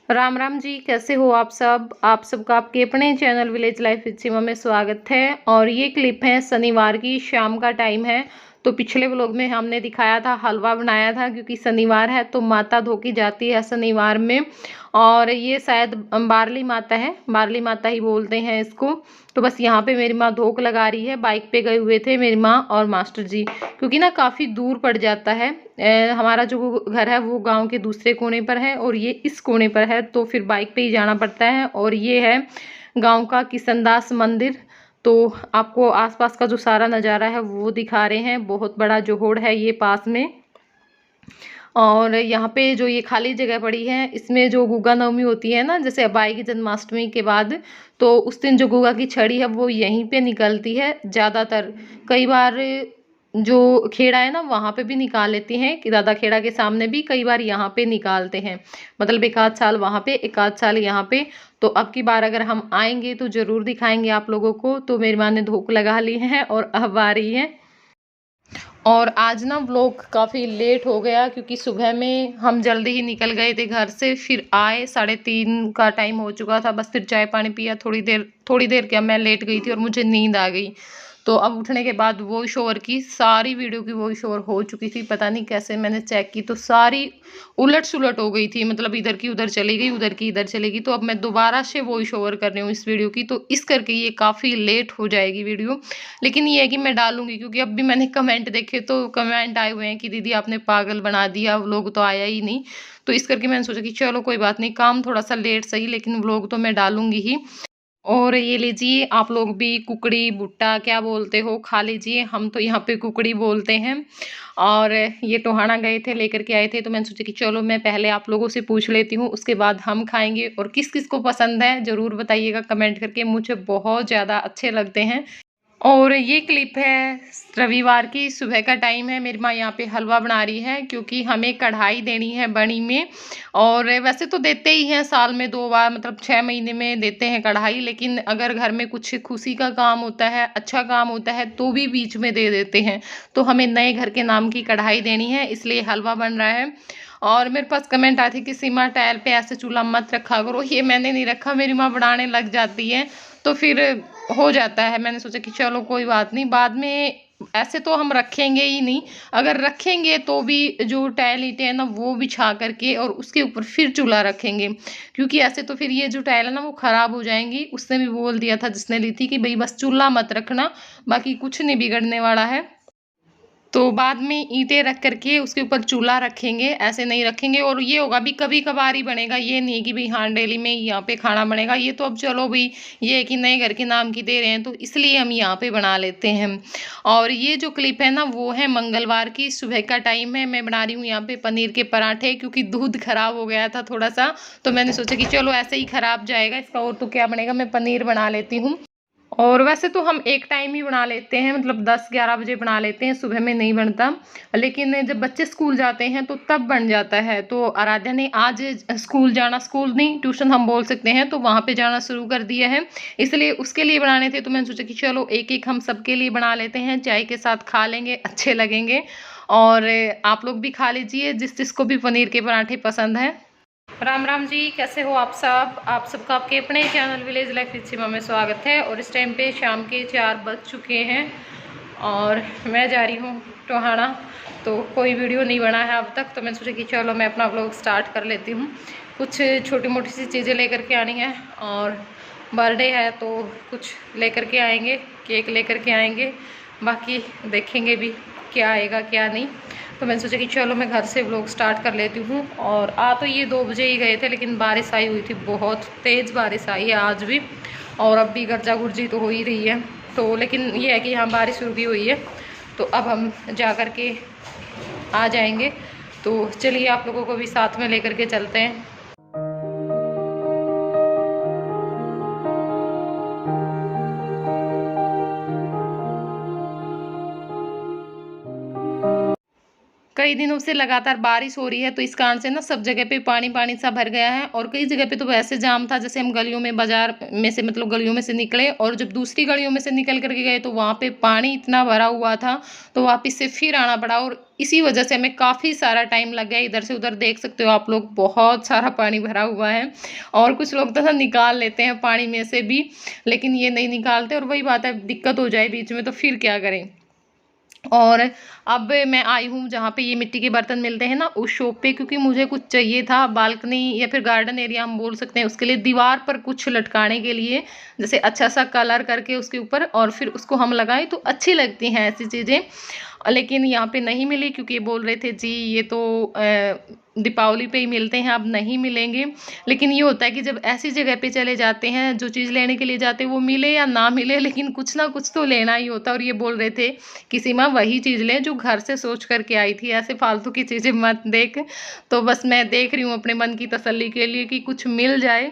राम राम जी, कैसे हो आप सब। आप सबका आपके अपने चैनल विलेज लाइफ विद सीमा में स्वागत है। और ये क्लिप है शनिवार की शाम का टाइम है। तो पिछले व्लॉग में हमने दिखाया था, हलवा बनाया था, क्योंकि शनिवार है तो माता धोकी जाती है शनिवार में। और ये शायद बारली माता है, बारली माता ही बोलते हैं इसको। तो बस यहाँ पे मेरी माँ धोक लगा रही है। बाइक पे गए हुए थे मेरी माँ और मास्टर जी, क्योंकि ना काफ़ी दूर पड़ जाता है। हमारा जो घर है वो गांव के दूसरे कोने पर है और ये इस कोने पर है, तो फिर बाइक पे ही जाना पड़ता है। और ये है गांव का किशनदास मंदिर। तो आपको आसपास का जो सारा नज़ारा है वो दिखा रहे हैं। बहुत बड़ा जोहोड़ है ये पास में। और यहाँ पे जो ये खाली जगह पड़ी है, इसमें जो गुगा नवमी होती है ना, जैसे अब आएगी जन्माष्टमी के बाद, तो उस दिन जो गुगा की छड़ी है वो यहीं पे निकलती है ज़्यादातर। कई बार जो खेड़ा है ना वहाँ पे भी निकाल लेती हैं, कि दादा खेड़ा के सामने भी कई बार यहाँ पे निकालते हैं। मतलब एक आध साल वहाँ पे, एक आध साल यहाँ पे। तो अब की बार अगर हम आएंगे तो ज़रूर दिखाएंगे आप लोगों को। तो मेरी माँ ने धोख लगा ली है और अब आ रही है। और आज ना व्लॉग काफ़ी लेट हो गया, क्योंकि सुबह में हम जल्दी ही निकल गए थे घर से, फिर आए 3:30 का टाइम हो चुका था। बस फिर चाय पानी पिया, थोड़ी देर क्या, मैं लेट गई थी और मुझे नींद आ गई। तो अब उठने के बाद वॉइस ओवर की सारी वीडियो की वॉइस ओवर हो चुकी थी। पता नहीं कैसे मैंने चेक की तो सारी उलट सुलट हो गई थी, मतलब इधर की उधर चली गई, उधर की इधर चली गई। तो अब मैं दोबारा से वॉइस ओवर कर रही हूँ इस वीडियो की, तो इस करके ये काफ़ी लेट हो जाएगी वीडियो। लेकिन ये है कि मैं डालूंगी, क्योंकि अब भी मैंने कमेंट देखे तो कमेंट आए हुए हैं कि दीदी आपने पागल बना दिया, व्लॉग तो आया ही नहीं। तो इस करके मैंने सोचा कि चलो कोई बात नहीं, काम थोड़ा सा लेट सही, लेकिन व्लॉग तो मैं डालूंगी ही। और ये लीजिए, आप लोग भी कुकड़ी भुट्टा क्या बोलते हो खा लीजिए, हम तो यहाँ पे कुकड़ी बोलते हैं। और ये टोहाना गए थे, लेकर के आए थे, तो मैंने सोचा कि चलो मैं पहले आप लोगों से पूछ लेती हूँ, उसके बाद हम खाएंगे। और किस किस को पसंद है ज़रूर बताइएगा कमेंट करके, मुझे बहुत ज़्यादा अच्छे लगते हैं। और ये क्लिप है रविवार की सुबह का टाइम है। मेरी माँ यहाँ पे हलवा बना रही है, क्योंकि हमें कढ़ाई देनी है बड़ी में। और वैसे तो देते ही हैं साल में 2 बार, मतलब 6 महीने में देते हैं कढ़ाई। लेकिन अगर घर में कुछ खुशी का काम होता है, अच्छा काम होता है, तो भी बीच में दे देते हैं। तो हमें नए घर के नाम की कढ़ाई देनी है, इसलिए हलवा बन रहा है। और मेरे पास कमेंट आती कि सीमा टाइल पे ऐसे चूल्हा मत रखा करो। ये मैंने नहीं रखा, मेरी माँ बनाने लग जाती है तो फिर हो जाता है। मैंने सोचा कि चलो कोई बात नहीं, बाद में ऐसे तो हम रखेंगे ही नहीं। अगर रखेंगे तो भी जो टाइल ईंटें हैं ना वो बिछा करके और उसके ऊपर फिर चूल्हा रखेंगे, क्योंकि ऐसे तो फिर ये जो टाइल है ना वो ख़राब हो जाएंगी। उसने भी बोल दिया था जिसने ली थी कि भाई बस चूल्हा मत रखना, बाकी कुछ नहीं बिगड़ने वाला है। तो बाद में ईंटें रख करके उसके ऊपर चूल्हा रखेंगे, ऐसे नहीं रखेंगे। और ये होगा भी कभी कभार ही बनेगा, ये नहीं है कि भाई हाँ डेली में यहाँ पे खाना बनेगा। ये तो अब चलो भाई, ये है कि नए घर के नाम की दे रहे हैं तो इसलिए हम यहाँ पे बना लेते हैं। और ये जो क्लिप है ना वो है मंगलवार की सुबह का टाइम है। मैं बना रही हूँ यहाँ पे पनीर के पराठे, क्योंकि दूध खराब हो गया था थोड़ा सा। तो मैंने सोचा कि चलो ऐसे ही खराब जाएगा इसका, और तो क्या बनेगा, मैं पनीर बना लेती हूँ। और वैसे तो हम एक टाइम ही बना लेते हैं, मतलब 10-11 बजे बना लेते हैं, सुबह में नहीं बनता। लेकिन जब बच्चे स्कूल जाते हैं तो तब बन जाता है। तो आराध्या ने आज स्कूल जाना, स्कूल नहीं ट्यूशन हम बोल सकते हैं, तो वहाँ पे जाना शुरू कर दिया है, इसलिए उसके लिए बनाने थे। तो मैंने सोचा कि चलो एक एक हम सबके लिए बना लेते हैं, चाय के साथ खा लेंगे, अच्छे लगेंगे। और आप लोग भी खा लीजिए जिस जिसको भी पनीर के पराठे पसंद है। राम राम जी, कैसे हो आप सब। आप सबका आपके अपने चैनल विलेज लाइफ विद सीमा में स्वागत है। और इस टाइम पे शाम के 4 बज चुके हैं और मैं जा रही हूँ टोहाना। तो कोई वीडियो नहीं बना है अब तक, तो मैंने सोचा कि चलो मैं अपना व्लॉग स्टार्ट कर लेती हूँ। कुछ छोटी मोटी सी चीज़ें लेकर के आनी है, और बर्थडे है तो कुछ लेकर के आएंगे, केक लेकर के आएंगे, बाकी देखेंगे भी क्या आएगा क्या नहीं। तो मैंने सोचा कि चलो मैं घर से व्लॉग स्टार्ट कर लेती हूँ। और आ तो ये 2 बजे ही गए थे, लेकिन बारिश आई हुई थी, बहुत तेज़ बारिश आई है आज भी। और अब भी गर्जा गुर्जी तो हो ही रही है। तो लेकिन ये है कि यहाँ बारिश रुकी हुई है, तो अब हम जा कर के आ जाएंगे। तो चलिए आप लोगों को भी साथ में लेकर के चलते हैं। कई दिनों से लगातार बारिश हो रही है, तो इस कारण से ना सब जगह पे पानी पानी सा भर गया है और कई जगह पे तो वैसे जाम था। जैसे हम गलियों में, बाजार में से मतलब गलियों में से निकले और जब दूसरी गलियों में से निकल करके गए तो वहाँ पे पानी इतना भरा हुआ था, तो वापस से फिर आना पड़ा और इसी वजह से हमें काफ़ी सारा टाइम लग गया। इधर से उधर देख सकते हो आप लोग, बहुत सारा पानी भरा हुआ है और कुछ लोग तो ना निकाल लेते हैं पानी में से भी, लेकिन ये नहीं निकालते और वही बात है, दिक्कत हो जाए बीच में तो फिर क्या करें। और अब मैं आई हूँ जहाँ पे ये मिट्टी के बर्तन मिलते हैं ना, उस शॉप पे, क्योंकि मुझे कुछ चाहिए था बालकनी या फिर गार्डन एरिया हम बोल सकते हैं, उसके लिए दीवार पर कुछ लटकाने के लिए, जैसे अच्छा सा कलर करके उसके ऊपर और फिर उसको हम लगाएं तो अच्छी लगती हैं ऐसी चीज़ें। लेकिन यहाँ पे नहीं मिली क्योंकि ये बोल रहे थे जी ये तो दीपावली पे ही मिलते हैं, अब नहीं मिलेंगे। लेकिन ये होता है कि जब ऐसी जगह पे चले जाते हैं, जो चीज़ लेने के लिए जाते हैं वो मिले या ना मिले, लेकिन कुछ ना कुछ तो लेना ही होता है। और ये बोल रहे थे कि सीमा वही चीज़ ले जो घर से सोच करके आई थी, ऐसे फालतू की चीज़ें मत देख। तो बस मैं देख रही हूँ अपने मन की तसल्ली के लिए कि कुछ मिल जाए।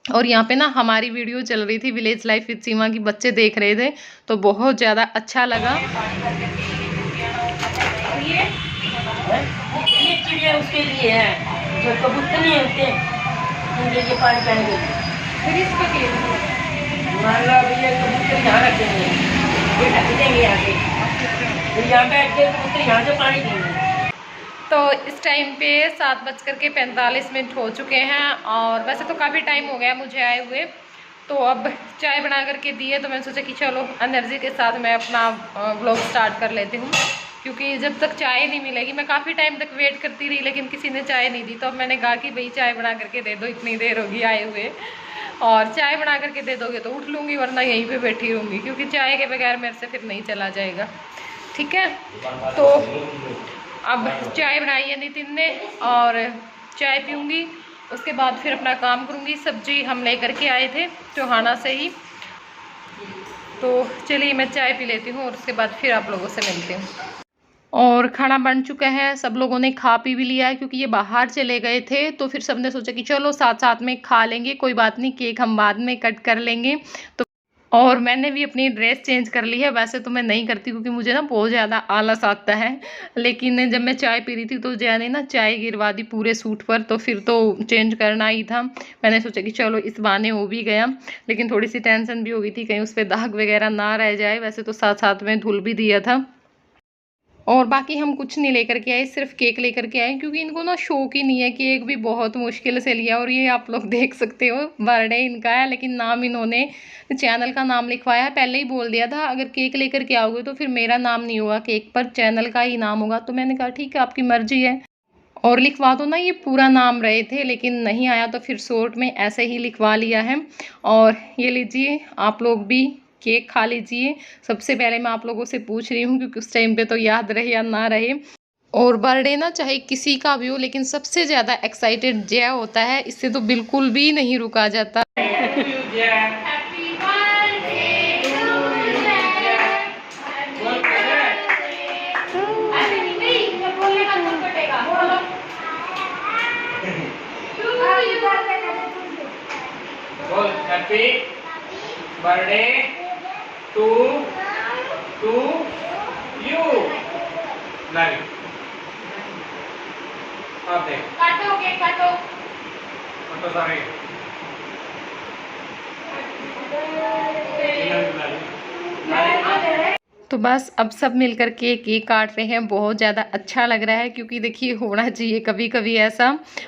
और यहाँ पे ना हमारी वीडियो चल रही थी विलेज लाइफ विद सीमा की, बच्चे देख रहे थे तो बहुत ज़्यादा अच्छा लगा। ये चिड़िया उसके लिए है, जो कबूतर नहीं होते उनके लिए पानी पीने के लिए। फिर इस पे मान लो अभी ये कबूतर यहाँ रखेंगे, ये ढक देंगे यहाँ से, फिर यहाँ बैठ के कबूतर यहाँ से पानी देंगे। तो इस टाइम पे 7:45 हो चुके हैं और वैसे तो काफ़ी टाइम हो गया मुझे आए हुए। तो अब चाय बना करके दी है तो मैंने सोचा कि चलो एनर्जी के साथ मैं अपना व्लॉग स्टार्ट कर लेती हूँ, क्योंकि जब तक चाय नहीं मिलेगी, मैं काफ़ी टाइम तक वेट करती रही लेकिन किसी ने चाय नहीं दी। तो अब मैंने कहा कि भाई चाय बना करके दे दो, इतनी देर होगी आए हुए, और चाय बना करके दे दोगे तो उठ लूँगी, वरना यहीं पे बैठी रहूँगी, क्योंकि चाय के बगैर मेरे से फिर नहीं चला जाएगा। ठीक है, तो अब चाय बनाई है नितिन ने और चाय पीऊँगी, उसके बाद फिर अपना काम करूँगी। सब्जी हम लेकर के आए थे टोहाना से ही, तो चलिए मैं चाय पी लेती हूँ और उसके बाद फिर आप लोगों से मिलती हूँ। और खाना बन चुका है, सब लोगों ने खा पी भी लिया है, क्योंकि ये बाहर चले गए थे तो फिर सबने सोचा कि चलो साथ साथ में खा लेंगे, कोई बात नहीं, केक हम बाद में कट कर लेंगे। तो और मैंने भी अपनी ड्रेस चेंज कर ली है। वैसे तो मैं नहीं करती क्योंकि मुझे ना बहुत ज़्यादा आलस आता है, लेकिन जब मैं चाय पी रही थी तो जया ना चाय गिरवा दी पूरे सूट पर, तो फिर तो चेंज करना ही था। मैंने सोचा कि चलो इस बहाने हो भी गया, लेकिन थोड़ी सी टेंशन भी हो गई थी कहीं उस पर दाग वगैरह ना रह जाए। वैसे तो साथ साथ में धुल भी दिया था। और बाकी हम कुछ नहीं लेकर के आए, सिर्फ केक लेकर के आए, क्योंकि इनको ना शौक ही नहीं है। केक भी बहुत मुश्किल से लिया और ये आप लोग देख सकते हो बर्थडे इनका है, लेकिन नाम इन्होंने चैनल का नाम लिखवाया है। पहले ही बोल दिया था अगर केक लेकर के आओगे तो फिर मेरा नाम नहीं होगा केक पर, चैनल का ही नाम होगा। तो मैंने कहा ठीक है आपकी मर्जी है, और लिखवा दो ना, ये पूरा नाम रहे थे लेकिन नहीं आया तो फिर शॉर्ट में ऐसे ही लिखवा लिया है। और ये लीजिए आप लोग भी केक खा लीजिए। सबसे पहले मैं आप लोगों से पूछ रही हूँ क्योंकि उस टाइम पे तो याद रहे या ना रहे। और बर्थडे ना चाहे किसी का भी हो, लेकिन सबसे ज़्यादा एक्साइटेड जय होता है, इससे तो बिल्कुल भी नहीं रुका जाता। Happy birthday to you. नहीं आप देख काटो केक काटो। तो सारे तो बस अब सब मिल कर के केक काट रहे हैं, बहुत ज़्यादा अच्छा लग रहा है, क्योंकि देखिए होना चाहिए कभी कभी ऐसा।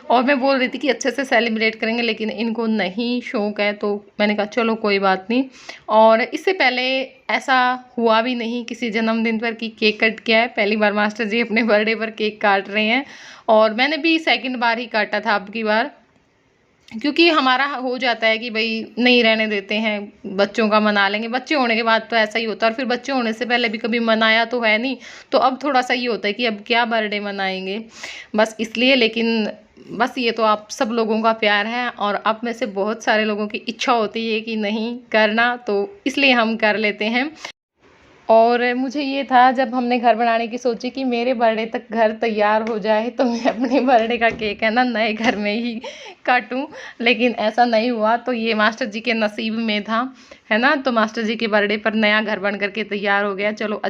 और मैं बोल रही थी कि अच्छे से सेलिब्रेट करेंगे, लेकिन इनको नहीं शौक है, तो मैंने कहा चलो कोई बात नहीं। और इससे पहले ऐसा हुआ भी नहीं किसी जन्मदिन पर कि केक कट गया है, पहली बार मास्टर जी अपने बर्थडे पर केक काट रहे हैं। और मैंने भी सेकेंड बार ही काटा था अब की बार, क्योंकि हमारा हो जाता है कि भाई नहीं रहने देते हैं, बच्चों का मना लेंगे। बच्चे होने के बाद तो ऐसा ही होता है, और फिर बच्चे होने से पहले भी कभी मनाया तो है नहीं, तो अब थोड़ा सा ये होता है कि अब क्या बर्थडे मनाएंगे, बस इसलिए। लेकिन बस ये तो आप सब लोगों का प्यार है, और अब में से बहुत सारे लोगों की इच्छा होती है कि नहीं करना, तो इसलिए हम कर लेते हैं। और मुझे ये था जब हमने घर बनाने की सोची कि मेरे बर्थडे तक घर तैयार हो जाए तो मैं अपने बर्थडे का केक है ना नए घर में ही काटूं, लेकिन ऐसा नहीं हुआ। तो ये मास्टर जी के नसीब में था, है ना। तो मास्टर जी के बर्थडे पर नया घर बन करके तैयार हो गया। चलो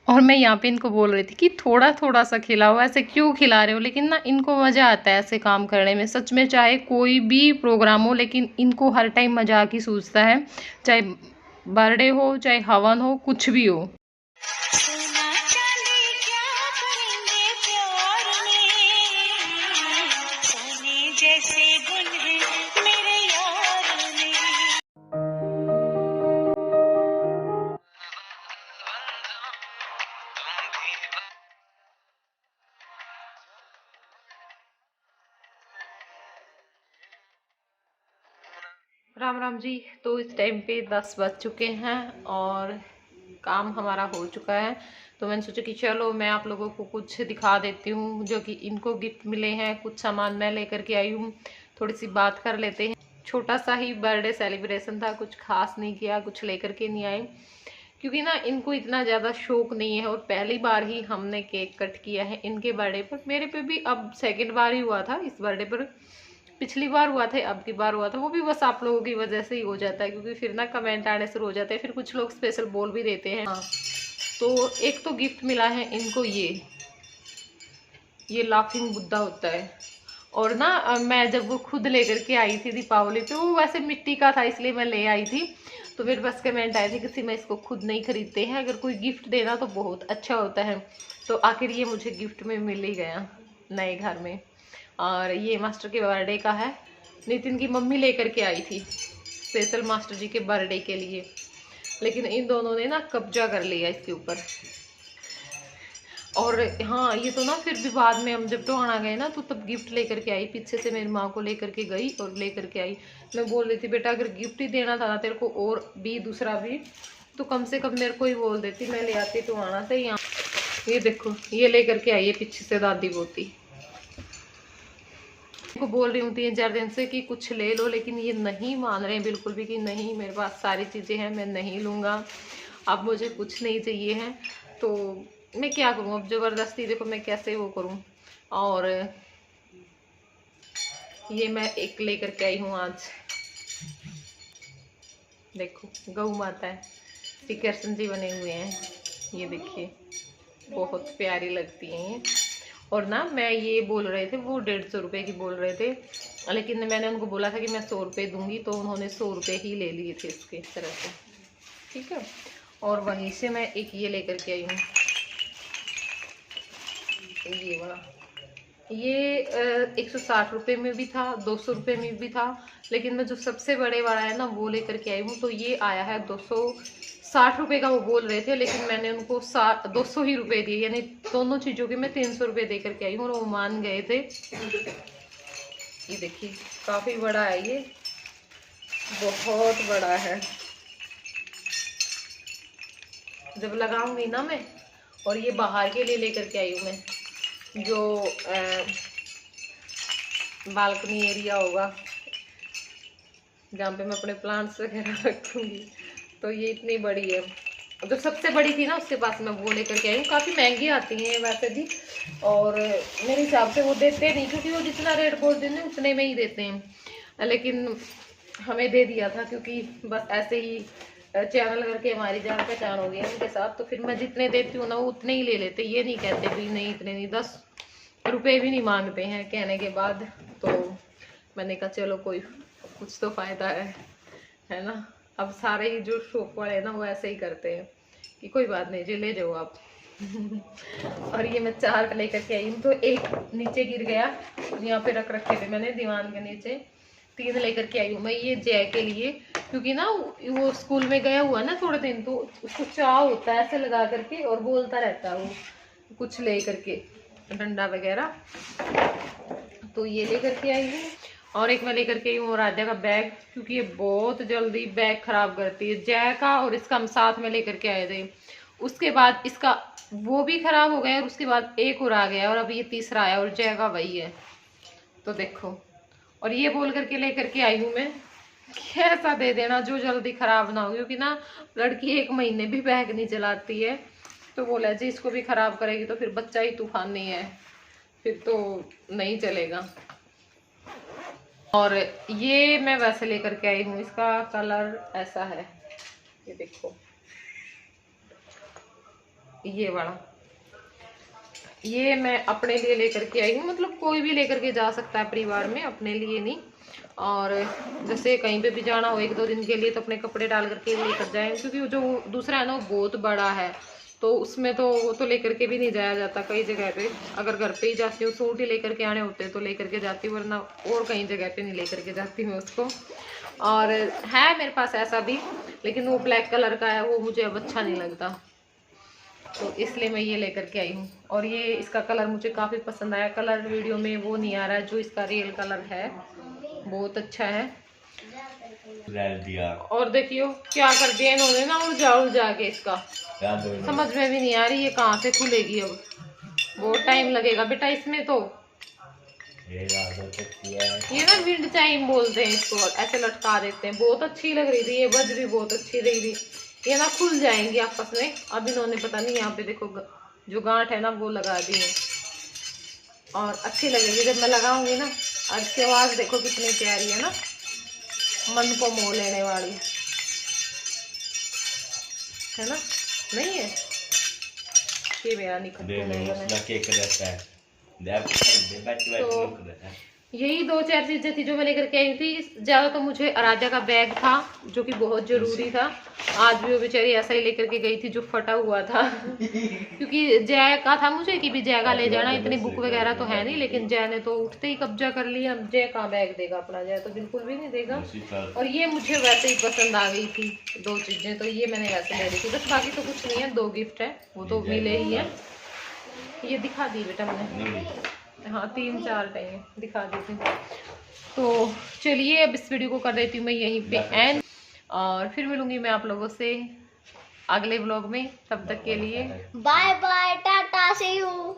और मैं यहाँ पे इनको बोल रही थी कि थोड़ा थोड़ा सा खिलाओ, ऐसे क्यों खिला रहे हो, लेकिन ना इनको मज़ा आता है ऐसे काम करने में। सच में चाहे कोई भी प्रोग्राम हो, लेकिन इनको हर टाइम मजाक ही सूझता है, चाहे बर्थडे हो चाहे हवन हो, कुछ भी हो। सोना चांदी क्या करेंगे प्यार में, सोने जैसे गुण है मेरे यार में। राम राम जी। तो इस टाइम पे 10 बज चुके हैं और काम हमारा हो चुका है। तो मैंने सोचा कि चलो मैं आप लोगों को कुछ दिखा देती हूँ जो कि इनको गिफ्ट मिले हैं। कुछ सामान मैं लेकर के आई हूँ, थोड़ी सी बात कर लेते हैं। छोटा सा ही बर्थडे सेलिब्रेशन था, कुछ खास नहीं किया, कुछ लेकर के नहीं आए क्योंकि ना इनको इतना ज़्यादा शौक नहीं है और पहली बार ही हमने केक कट किया है इनके बर्थडे पर। मेरे पे भी अब सेकेंड बार ही हुआ था इस बर्थडे पर, पिछली बार हुआ था, अब की बार हुआ था। वो भी बस आप लोगों की वजह से ही हो जाता है क्योंकि फिर ना कमेंट आने शुरू हो जाते हैं, फिर कुछ लोग स्पेशल बोल भी देते हैं। हाँ, तो एक तो गिफ्ट मिला है इनको ये लाफिंग बुद्धा होता है। और ना मैं जब वो खुद लेकर के आई थी दीपावली पे, वो वैसे मिट्टी का था इसलिए मैं ले आई थी। तो मेरे पास कमेंट आए थे कि मैं इसको खुद नहीं खरीदते हैं, अगर कोई गिफ्ट देना तो बहुत अच्छा होता है। तो आखिर ये मुझे गिफ्ट में मिल ही गया नए घर में। और ये मास्टर के बर्थडे का है, नितिन की मम्मी लेकर के आई थी स्पेशल मास्टर जी के बर्थडे के लिए, लेकिन इन दोनों ने ना कब्जा कर लिया इसके ऊपर। और हाँ, ये तो ना फिर भी बाद में हम जब टोहाना गए ना तो तब गिफ्ट लेकर के आई, पीछे से मेरी माँ को लेकर के गई और लेकर के आई। मैं बोल रही थी बेटा अगर गिफ्ट ही देना था ना तेरे को और भी दूसरा भी, तो कम से कम मेरे को ही बोल देती, मैं ले आती टोहाना से। यहाँ ये देखो ये लेकर के आई है पीछे से दादी पोती को बोल रही हूँ 3-4 दिन से कि कुछ ले लो, लेकिन ये नहीं मान रहे हैं बिल्कुल भी कि नहीं मेरे पास सारी चीज़ें हैं, मैं नहीं लूँगा, अब मुझे कुछ नहीं चाहिए है। तो मैं क्या करूँ अब, ज़बरदस्ती देखो मैं कैसे वो करूँ। और ये मैं एक लेकर के आई हूँ आज, देखो गौ माता है, श्री कृष्ण जी बने हुए हैं, ये देखिए बहुत प्यारी लगती हैं। और ना मैं ये बोल रहे थे वो 150 रुपये की बोल रहे थे, लेकिन मैंने उनको बोला था कि मैं 100 रुपये दूंगी, तो उन्होंने 100 रुपये ही ले लिए थे इसके तरह से, ठीक है। और वहीं से मैं एक ये लेकर के आई हूँ, ये वाला, ये 160 रुपये में भी था, 200 रुपये में भी था, लेकिन मैं जो सबसे बड़े वाला है ना वो लेकर के आई हूँ। तो ये आया है 260 रुपये का, वो बोल रहे थे, लेकिन मैंने उनको 200 ही रुपये दिए, यानी दोनों चीज़ों के मैं 300 रुपये दे करके आई हूँ और वो मान गए थे। ये देखिए काफ़ी बड़ा है, ये बहुत बड़ा है। जब लगाऊंगी ना मैं, और ये बाहर के लिए लेकर के आई हूँ मैं, जो बालकनी एरिया होगा जहाँ पे मैं अपने प्लांट्स वगैरह रखूँगी, तो ये इतनी बड़ी है। जो सबसे बड़ी थी ना उसके पास मैं वो लेकर के आई हूँ। काफ़ी महंगी आती हैं वैसे भी, और मेरे हिसाब से वो देते नहीं, क्योंकि वो जितना रेट बोल देते हैं उतने में ही देते हैं, लेकिन हमें दे दिया था क्योंकि बस ऐसे ही चैनल करके हमारी जान पहचान हो गई है उनके साथ। तो फिर मैं जितने देती हूँ ना वो उतने ही ले लेते, ये नहीं कहते भी नहीं इतने नहीं, 10 रुपये भी नहीं मांगते हैं कहने के बाद। तो मैंने कहा चलो कोई कुछ तो फ़ायदा है ना। अब सारे ही जो शॉप वाले हैं ना वो ऐसे ही करते हैं कि कोई बात नहीं जी ले जाओ आप। और ये मैं 4 लेकर के आई हूँ, तो एक नीचे गिर गया, यहाँ पे रख रखे थे मैंने दीवान के नीचे। 3 लेकर के आई हूँ मैं ये जय के लिए, क्योंकि ना वो स्कूल में गया हुआ ना थोड़े दिन, तो उसको चाव होता है ऐसे लगा करके और बोलता रहता है वो कुछ ले करके, डंडा वगैरह। तो ये लेकर के आई हूँ। और एक मैं लेकर के आई हूँ राजा का बैग, क्योंकि ये बहुत जल्दी बैग खराब करती है। जय का और इसका हम साथ में लेकर के आए थे, उसके बाद इसका वो भी खराब हो गया और उसके बाद एक और आ गया और अब ये तीसरा आया और जय का वही है। तो देखो, और ये बोल करके लेकर के आई हूँ मैं कि ऐसा दे देना जो जल्दी खराब ना हो, क्योंकि ना लड़की 1 महीने भी बैग नहीं चलाती है। तो बोला जी इसको भी खराब करेगी तो फिर बच्चा ही तूफानी है, फिर तो नहीं चलेगा। और ये मैं वैसे लेकर के आई हूँ, इसका कलर ऐसा है, ये देखो ये वाला, ये मैं अपने लिए लेकर के आई हूँ। मतलब कोई भी लेकर के जा सकता है परिवार में, अपने लिए नहीं। और जैसे कहीं पे भी जाना हो 1-2 दिन के लिए तो अपने कपड़े डाल करके लेकर जाएं, क्योंकि वो जो दूसरा है ना वो बहुत बड़ा है, तो उसमें तो वो तो लेकर के भी नहीं जाया जाता कई जगह पे। अगर घर पे ही जाती हूँ, सूट ही लेकर के आने होते हैं तो लेकर के जाती हूँ, वरना और कहीं जगह पे नहीं लेकर के जाती हूँ उसको। और है मेरे पास ऐसा भी, लेकिन वो ब्लैक कलर का है, वो मुझे अब अच्छा नहीं लगता, तो इसलिए मैं ये लेकर के आई हूँ। और ये इसका कलर मुझे काफ़ी पसंद आया। कलर वीडियो में वो नहीं आ रहा है जो इसका रियल कलर है, बहुत अच्छा है। दिया और देखियो क्या कर दिया इन्होंने ना, उलझा के इसका समझ में भी नहीं आ रही ये कहाँ से खुलेगी। अब बहुत टाइम लगेगा बेटा इसमें तो। ये ना विंड चाइम बोलते हैं इसको, ऐसे लटका देते हैं। बहुत अच्छी लग रही थी ये, बज भी बहुत अच्छी रही थी। ये ना खुल जाएंगी आपस में। अब इन्होंने पता नहीं, यहाँ पे देखो जो गांठ है ना वो लगा दी है, और अच्छी लगेगी जब मैं लगाऊंगी ना। और इसकी आवाज देखो कितनी प्यारी है ना, मन को मोह लेने वाली है ना। नहीं है ये मेरा तो यही 2-4 चीजें थी जो मैं लेकर के आई थी। ज्यादा तो मुझे अराजा का बैग था जो कि बहुत जरूरी था। आज भी वो बेचारी ऐसा ही लेकर के गई थी जो फटा हुआ था क्योंकि जय का था मुझे कि भी जय का ले जाना, इतनी बुक वगैरह तो है नहीं, लेकिन जय ने तो उठते ही कब्जा कर लिया। जय कहाँ बैग देगा अपना, जय तो बिल्कुल भी नहीं देगा। और ये मुझे वैसे ही पसंद आ गई थी 2 चीजें, तो ये मैंने वैसे ले ली थी बस, बाकी तो कुछ नहीं है। 2 गिफ्ट है वो तो मिले ही है। ये दिखा दी बेटा मैंने, हाँ 3-4 टाइम दिखा दी थी। तो चलिए अब इस वीडियो को कर देती हूँ मैं यहीं पे एंड, और फिर मिलूंगी मैं आप लोगों से अगले व्लॉग में। तब तक के लिए bye bye, tata, see you.